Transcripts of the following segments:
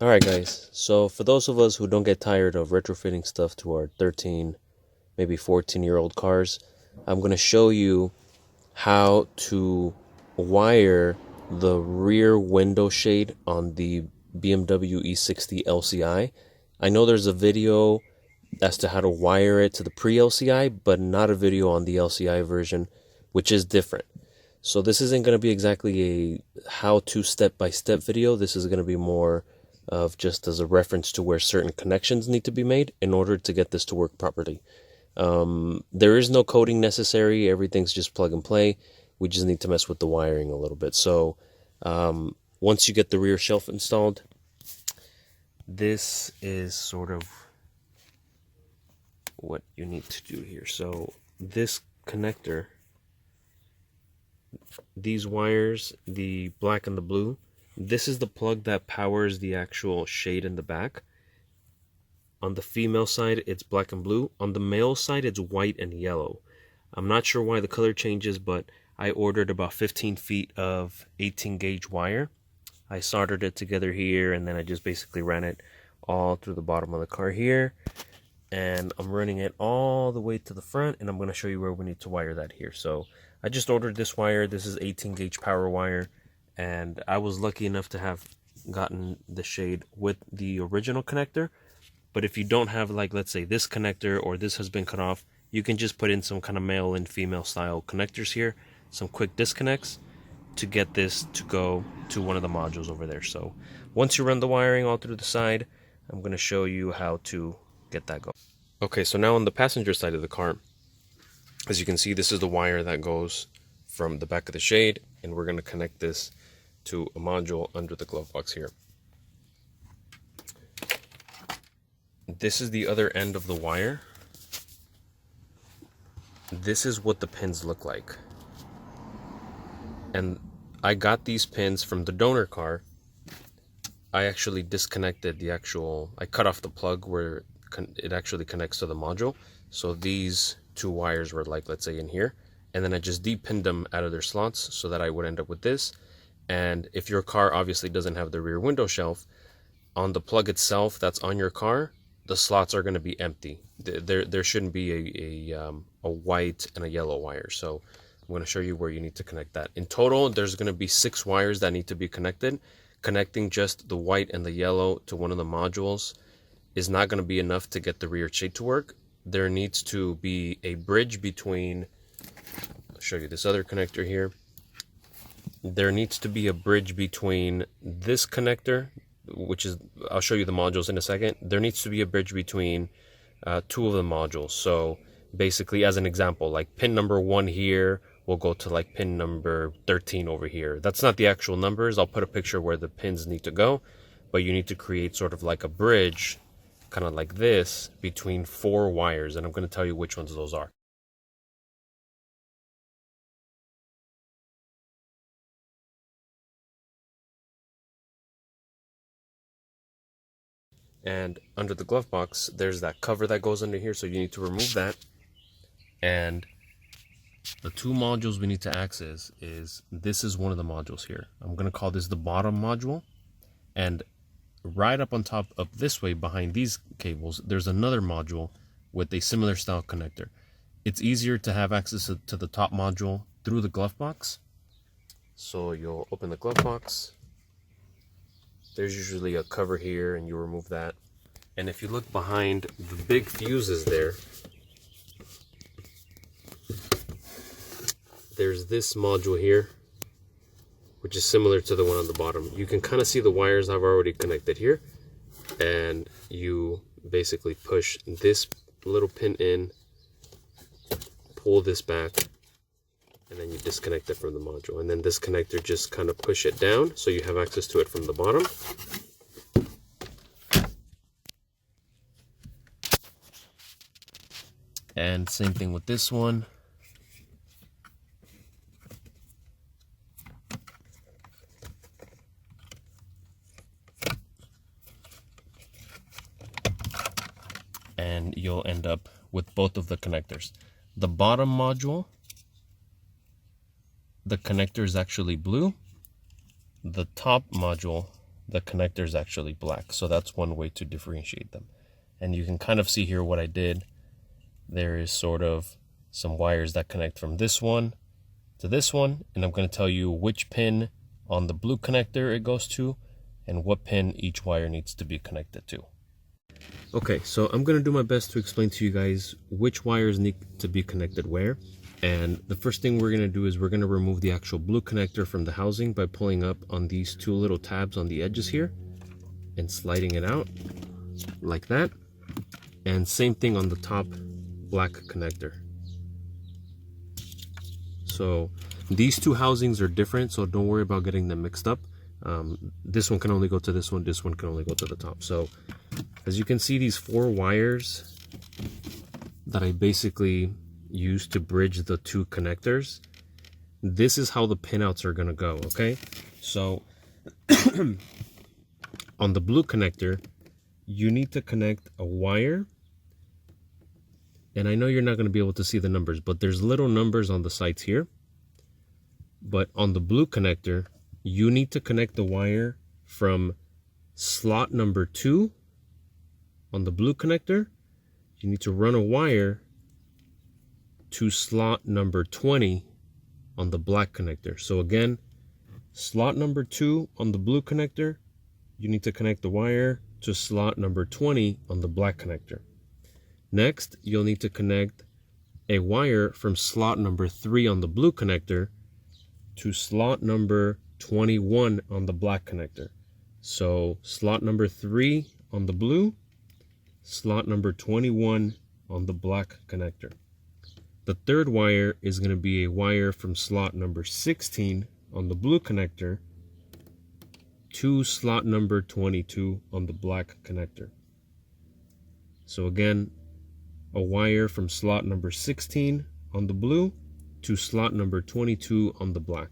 Alright guys, so for those of us who don't get tired of retrofitting stuff to our 13, maybe 14-year-old cars, I'm going to show you how to wire the rear window shade on the BMW E60 LCI. I know there's a video as to how to wire it to the pre-LCI, but not a video on the LCI version, which is different. So this isn't going to be exactly a how-to step-by-step video. This is going to be more of just as a reference to where certain connections need to be made in order to get this to work properly. There is no coding necessary. Everything's just plug and play. We just need to mess with the wiring a little bit. So once you get the rear shelf installed, this is sort of what you need to do here. So this connector, these wires, the black and the blue, this is the plug that powers the actual shade in the back. On the female side, it's black and blue. On the male side, it's white and yellow. I'm not sure why the color changes, but I ordered about 15 feet of 18 gauge wire. I soldered it together here, and then I just basically ran it all through the bottom of the car here. And I'm running it all the way to the front, and I'm going to show you where we need to wire that here. So I just ordered this wire. This is 18 gauge power wire, and I was lucky enough to have gotten the shade with the original connector. But if you don't have, like, let's say this connector or this has been cut off, you can just put in some kind of male and female style connectors here, some quick disconnects to get this to go to one of the modules over there. So once you run the wiring all through the side, I'm going to show you how to get that going. Okay, so now on the passenger side of the car, as you can see, this is the wire that goes from the back of the shade, and we're going to connect this to a module under the glove box here. This is the other end of the wire. This is what the pins look like. And I got these pins from the donor car. I actually disconnected the I cut off the plug where it actually connects to the module. So these two wires were, like, let's say in here. And then I just depinned them out of their slots so that I would end up with this. And if your car obviously doesn't have the rear window shelf, on the plug itself that's on your car, the slots are going to be empty. There shouldn't be a white and a yellow wire. So I'm going to show you where you need to connect that. In total, there's going to be 6 wires that need to be connected. Connecting just the white and the yellow to one of the modules is not going to be enough to get the rear shade to work. There needs to be a bridge between, I'll show you this other connector here. There needs to be a bridge between this connector, which is, I'll show you the modules in a second. There needs to be a bridge between 2 of the modules. So basically, as an example, like pin number 1 here will go to like pin number 13 over here. That's not the actual numbers. I'll put a picture where the pins need to go, but you need to create sort of like a bridge, kind of like this, between 4 wires, and I'm going to tell you which ones those are. And under the glove box, there's that cover that goes under here, so you need to remove that. And the 2 modules we need to access this is one of the modules here. I'm going to call this the bottom module. And right up on top of this way, behind these cables, there's another module with a similar style connector. It's easier to have access to the top module through the glove box. So you'll open the glove box. There's usually a cover here, and you remove that. And if you look behind the big fuses there, there's this module here, which is similar to the one on the bottom. You can kind of see the wires I've already connected here, and you basically push this little pin in, pull this back, and then you disconnect it from the module. And then this connector, just kind of push it down so you have access to it from the bottom. And same thing with this one. And you'll end up with both of the connectors. The bottom module, the connector is actually blue. The top module, the connector is actually black. So that's one way to differentiate them. And you can kind of see here what I did. There is sort of some wires that connect from this one to this one, and I'm going to tell you which pin on the blue connector it goes to and what pin each wire needs to be connected to. Okay, so I'm going to do my best to explain to you guys which wires need to be connected where. And the first thing we're going to do is we're going to remove the actual blue connector from the housing by pulling up on these two little tabs on the edges here and sliding it out like that. And same thing on the top black connector. So these two housings are different, so don't worry about getting them mixed up. This one can only go to this one can only go to the top. So as you can see, these 4 wires that I basically use to bridge the two connectors, this is how the pinouts are gonna go, okay? So on the blue connector, you need to connect a wire, and I know you're not going to be able to see the numbers, but there's little numbers on the sides here. But on the blue connector, you need to connect the wire from slot number 2 on the blue connector. You need to run a wire to slot number 20 on the black connector. So again, slot number 2 on the blue connector, you need to connect the wire to slot number 20 on the black connector. Next, you'll need to connect a wire from slot number 3 on the blue connector to slot number 21 on the black connector. So slot number 3 on the blue, slot number 21 on the black connector. The third wire is going to be a wire from slot number 16 on the blue connector to slot number 22 on the black connector. So again, a wire from slot number 16 on the blue to slot number 22 on the black.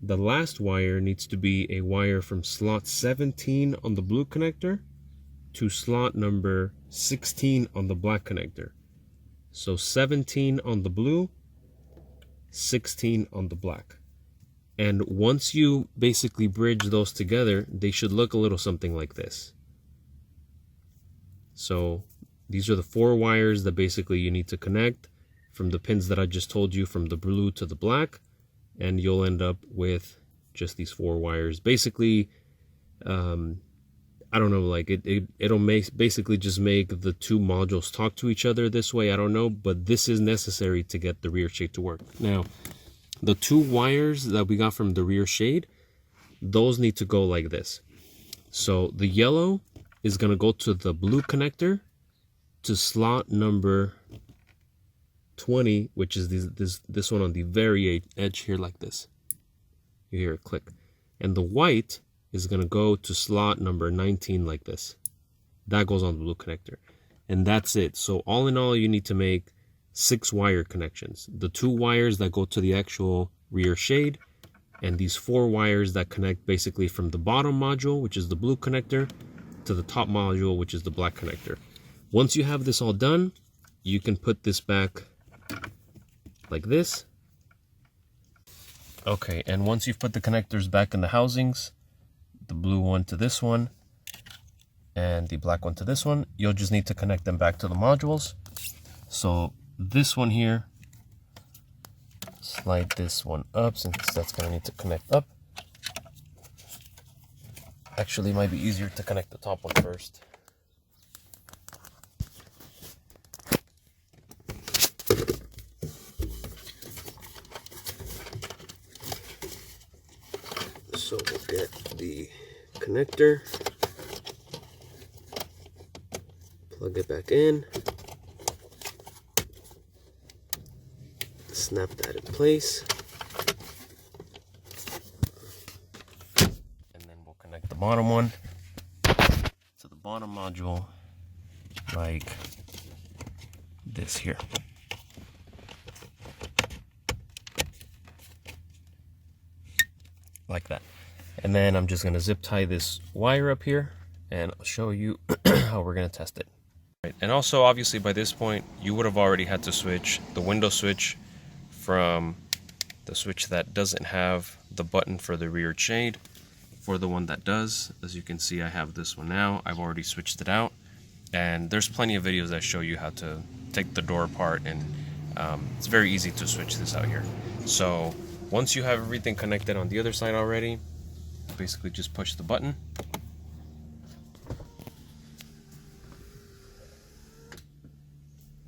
The last wire needs to be a wire from slot 17 on the blue connector to slot number 16 on the black connector. So 17 on the blue, 16 on the black. And once you basically bridge those together, they should look a little something like this. So these are the 4 wires that basically you need to connect from the pins that I just told you, from the blue to the black, and you'll end up with just these 4 wires. Basically, I don't know, like it'll basically just make the two modules talk to each other this way. I don't know, but this is necessary to get the rear shade to work. Now, the 2 wires that we got from the rear shade, those need to go like this. So the yellow is going to go to the blue connector to slot number 20, which is this one on the very edge here, like this. You hear it click. And the white is going to go to slot number 19 like this. That goes on the blue connector. And that's it. So all in all, you need to make 6 wire connections. The 2 wires that go to the actual rear shade, and these 4 wires that connect basically from the bottom module, which is the blue connector, to the top module, which is the black connector. Once you have this all done, you can put this back like this. Okay, and once you've put the connectors back in the housings, the blue one to this one and the black one to this one, you'll just need to connect them back to the modules. So this one here, slide this one up since that's going to need to connect up. Actually, it might be easier to connect the top one first. So we'll get the connector, plug it back in, snap that in place, and then we'll connect the bottom one to the bottom module like this here. Like that. And then I'm just going to zip tie this wire up here and I'll show you how we're going to test it. Right. And also, obviously, by this point, you would have already had to switch the window switch from the switch that doesn't have the button for the rear shade for the one that does. As you can see, I have this one now. I've already switched it out, and there's plenty of videos that show you how to take the door apart, and it's very easy to switch this out here. So once you have everything connected on the other side already, basically just push the button.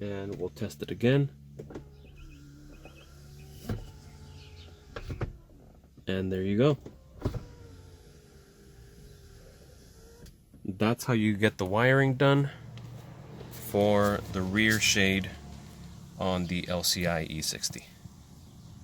And we'll test it again. And there you go. That's how you get the wiring done for the rear shade on the LCI E60.